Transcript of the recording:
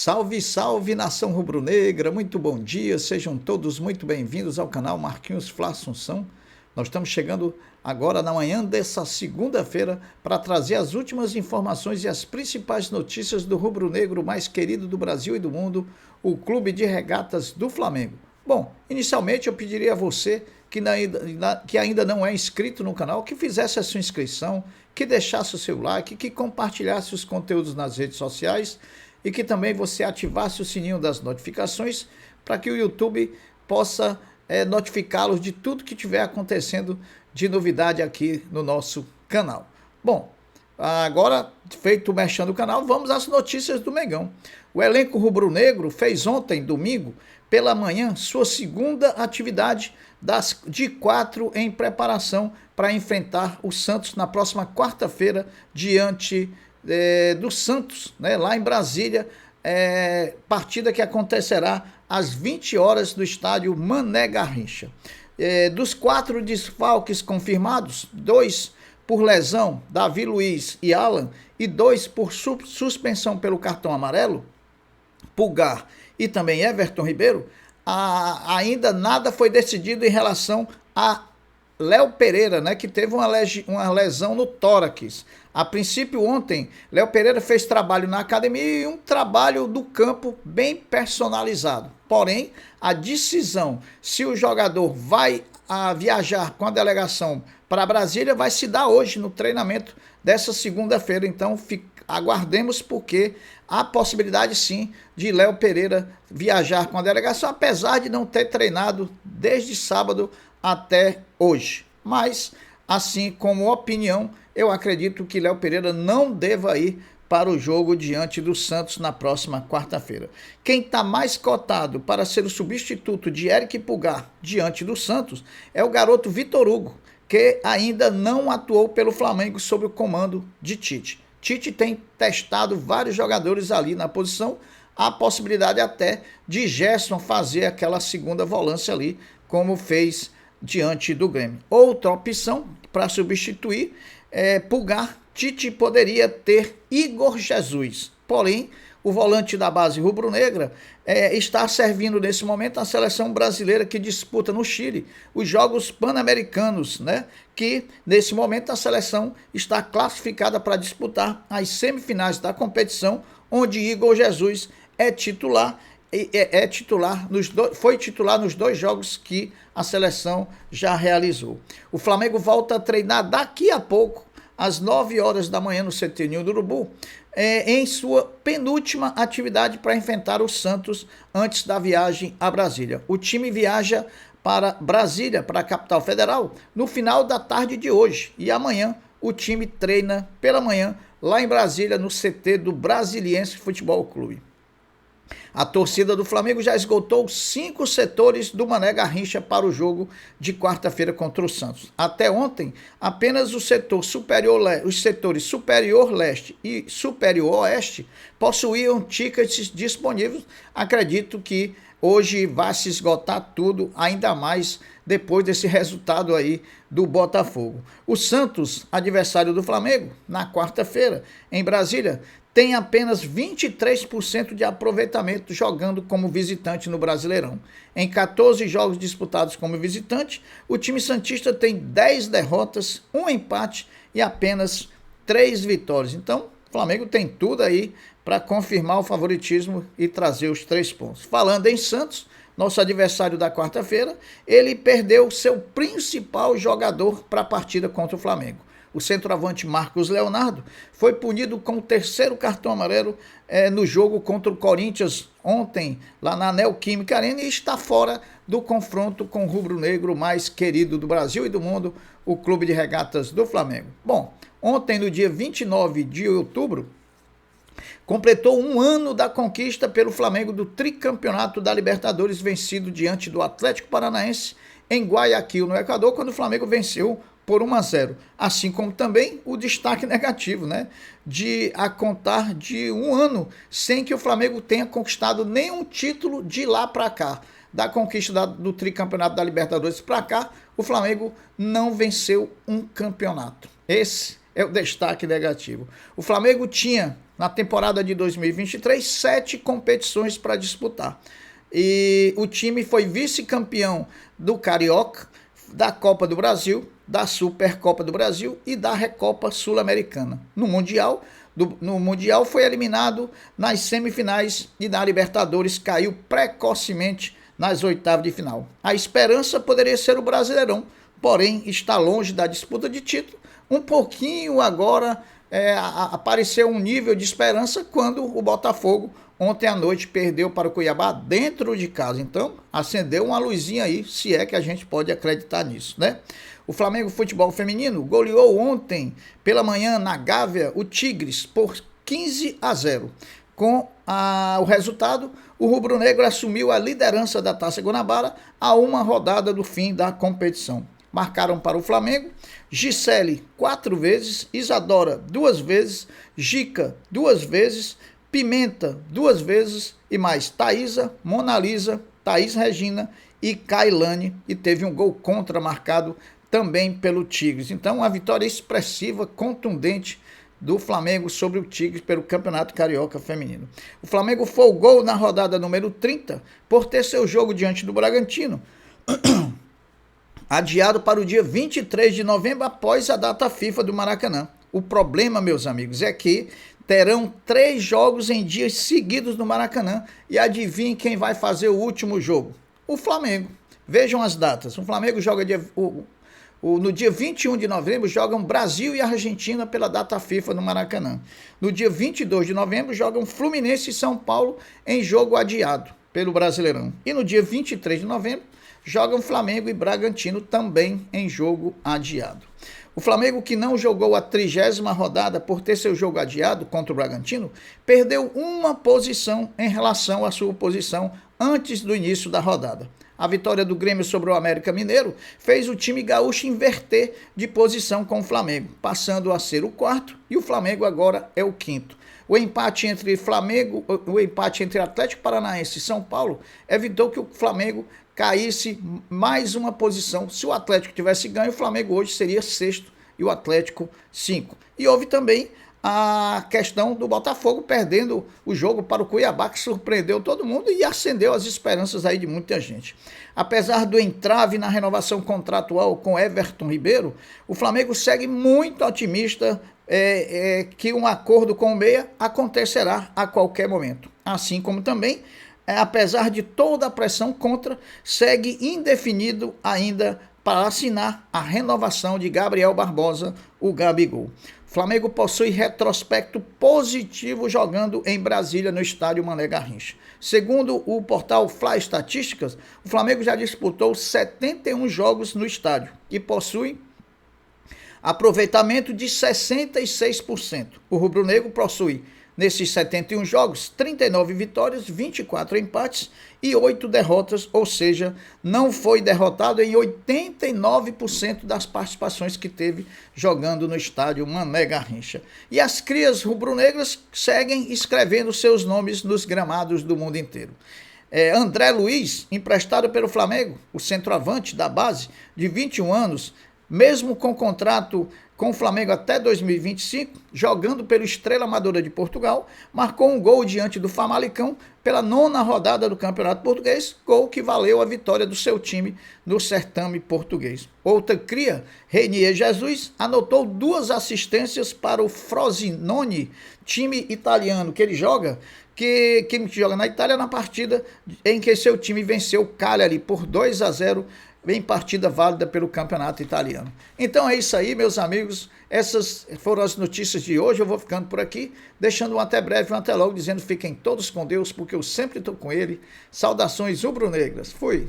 Salve, salve, nação rubro-negra, muito bom dia, sejam todos muito bem-vindos ao canal Marquinhos Flá Assunção. Nós estamos chegando agora na manhã dessa segunda-feira para trazer as últimas informações e as principais notícias do rubro-negro mais querido do Brasil e do mundo, o Clube de Regatas do Flamengo. Bom, inicialmente eu pediria a você que ainda não é inscrito no canal, que fizesse a sua inscrição, que deixasse o seu like, que compartilhasse os conteúdos nas redes sociais e que também você ativasse o sininho das notificações para que o YouTube possa notificá-los de tudo que estiver acontecendo de novidade aqui no nosso canal. Bom, agora feito o merchan do canal, vamos às notícias do Mengão. O elenco rubro-negro fez ontem, domingo, pela manhã, sua segunda atividade de 4 em preparação para enfrentar o Santos na próxima quarta-feira diante do Santos, né, lá em Brasília, partida que acontecerá às 20 horas no estádio Mané Garrincha. Dos 4 desfalques confirmados, 2 por lesão, Davi Luiz e Alan, e 2 por suspensão pelo cartão amarelo, Pulgar e também Everton Ribeiro, ainda nada foi decidido em relação a Léo Pereira, né, que teve uma lesão no tórax. A princípio, ontem, Léo Pereira fez trabalho na academia e um trabalho do campo bem personalizado. Porém, a decisão se o jogador vai viajar com a delegação para Brasília vai se dar hoje no treinamento dessa segunda-feira. Então, aguardemos, porque há possibilidade sim de Léo Pereira viajar com a delegação, apesar de não ter treinado desde sábado até hoje. Mas, assim como opinião, eu acredito que Léo Pereira não deva ir para o jogo diante do Santos na próxima quarta-feira. Quem está mais cotado para ser o substituto de Eric Pulgar diante do Santos é o garoto Vitor Hugo, que ainda não atuou pelo Flamengo sob o comando de Tite. Tite tem testado vários jogadores ali na posição, há possibilidade até de Gerson fazer aquela segunda volância ali, como fez diante do Grêmio. Outra opção para substituir Pulgar, Tite poderia ter Igor Jesus. Porém, o volante da base rubro-negra está servindo nesse momento a seleção brasileira que disputa no Chile os Jogos Pan-Americanos, né? Que nesse momento a seleção está classificada para disputar as semifinais da competição, onde Igor Jesus é titular. Foi titular nos 2 jogos que a seleção já realizou. O Flamengo volta a treinar daqui a pouco, às 9 horas da manhã, no CT Ninho do Urubu, em sua penúltima atividade para enfrentar o Santos antes da viagem a Brasília. O time viaja para Brasília, para a capital federal, no final da tarde de hoje. E amanhã o time treina pela manhã lá em Brasília, no CT do Brasiliense Futebol Clube. A torcida do Flamengo já esgotou 5 setores do Mané Garrincha para o jogo de quarta-feira contra o Santos. Até ontem, apenas os setores Superior Leste e Superior Oeste possuíam tickets disponíveis. Acredito que hoje vai se esgotar tudo, ainda mais depois desse resultado aí do Botafogo. O Santos, adversário do Flamengo, na quarta-feira, em Brasília, tem apenas 23% de aproveitamento jogando como visitante no Brasileirão. Em 14 jogos disputados como visitante, o time santista tem 10 derrotas, 1 empate e apenas 3 vitórias. Então, o Flamengo tem tudo aí para confirmar o favoritismo e trazer os 3 pontos. Falando em Santos, nosso adversário da quarta-feira, ele perdeu seu principal jogador para a partida contra o Flamengo. O centroavante Marcos Leonardo foi punido com o 3º cartão amarelo no jogo contra o Corinthians ontem, lá na Neoquímica Arena, e está fora do confronto com o rubro-negro mais querido do Brasil e do mundo, o Clube de Regatas do Flamengo. Bom, ontem, no dia 29 de outubro, completou 1 ano da conquista pelo Flamengo do tricampeonato da Libertadores, vencido diante do Atlético Paranaense em Guayaquil, no Equador, quando o Flamengo venceu por 1-0, assim como também o destaque negativo, né, a contar de 1 ano sem que o Flamengo tenha conquistado nenhum título de lá para cá. Da conquista do tricampeonato da Libertadores para cá, o Flamengo não venceu um campeonato. Esse é o destaque negativo. O Flamengo tinha Na temporada de 2023, 7 competições para disputar. E o time foi vice-campeão do Carioca, da Copa do Brasil, da Supercopa do Brasil e da Recopa Sul-Americana. No Mundial foi eliminado nas semifinais e na Libertadores caiu precocemente nas oitavas de final. A esperança poderia ser o Brasileirão, porém está longe da disputa de título. Um pouquinho agora apareceu um nível de esperança quando o Botafogo ontem à noite perdeu para o Cuiabá dentro de casa. Então, acendeu uma luzinha aí, se é que a gente pode acreditar nisso, né? O Flamengo Futebol Feminino goleou ontem pela manhã na Gávea o Tigres por 15-0. Com o resultado, o rubro-negro assumiu a liderança da Taça Guanabara a uma rodada do fim da competição. Marcaram para o Flamengo Gisele 4 vezes, Isadora 2 vezes, Gica 2 vezes, Pimenta 2 vezes e mais Thaísa, Mona Lisa, Thaís Regina e Kailane, e teve um gol contra marcado também pelo Tigres. Então, uma vitória expressiva, contundente do Flamengo sobre o Tigres pelo Campeonato Carioca Feminino. O Flamengo folgou na rodada número 30 por ter seu jogo diante do Bragantino adiado para o dia 23 de novembro após a data FIFA do Maracanã. O problema, meus amigos, é que terão 3 jogos em dias seguidos no Maracanã. E adivinhem quem vai fazer o último jogo? O Flamengo. Vejam as datas. O Flamengo joga no dia 21 de novembro, jogam Brasil e Argentina pela data FIFA no Maracanã. No dia 22 de novembro, jogam Fluminense e São Paulo em jogo adiado pelo Brasileirão. E no dia 23 de novembro, jogam Flamengo e Bragantino também em jogo adiado. O Flamengo, que não jogou a 30ª rodada por ter seu jogo adiado contra o Bragantino, perdeu uma posição em relação à sua posição antes do início da rodada. A vitória do Grêmio sobre o América Mineiro fez o time gaúcho inverter de posição com o Flamengo, passando a ser o 4º e o Flamengo agora é o 5º. O empate entre Atlético Paranaense e São Paulo evitou que o Flamengo caísse mais uma posição. Se o Atlético tivesse ganho, o Flamengo hoje seria 6º e o Atlético 5º. E houve também a questão do Botafogo perdendo o jogo para o Cuiabá, que surpreendeu todo mundo e acendeu as esperanças aí de muita gente. Apesar do entrave na renovação contratual com Everton Ribeiro, o Flamengo segue muito otimista que um acordo com o Meia acontecerá a qualquer momento. Assim como também, apesar de toda a pressão contra, segue indefinido ainda para assinar a renovação de Gabriel Barbosa, o Gabigol. O Flamengo possui retrospecto positivo jogando em Brasília no estádio Mané Garrincha. Segundo o portal Fla Estatísticas, o Flamengo já disputou 71 jogos no estádio e possui aproveitamento de 66%. O rubro-negro possui, nesses 71 jogos, 39 vitórias, 24 empates e 8 derrotas, ou seja, não foi derrotado em 89% das participações que teve jogando no estádio Mané Garrincha. E as crias rubro-negras seguem escrevendo seus nomes nos gramados do mundo inteiro. André Luiz, emprestado pelo Flamengo, o centroavante da base, de 21 anos, mesmo com contrato com o Flamengo até 2025, jogando pelo Estrela Amadora de Portugal, marcou um gol diante do Famalicão pela 9ª rodada do Campeonato Português, gol que valeu a vitória do seu time no certame português. Outra cria, Renier Jesus, anotou 2 assistências para o Frosinone, time italiano que ele joga, que joga na Itália, na partida em que seu time venceu o Cagliari por 2-0, em partida válida pelo campeonato italiano. Então é isso aí, meus amigos. Essas foram as notícias de hoje. Eu vou ficando por aqui, deixando um até breve, um até logo, dizendo fiquem todos com Deus, porque eu sempre estou com ele. Saudações rubro-negras. Fui!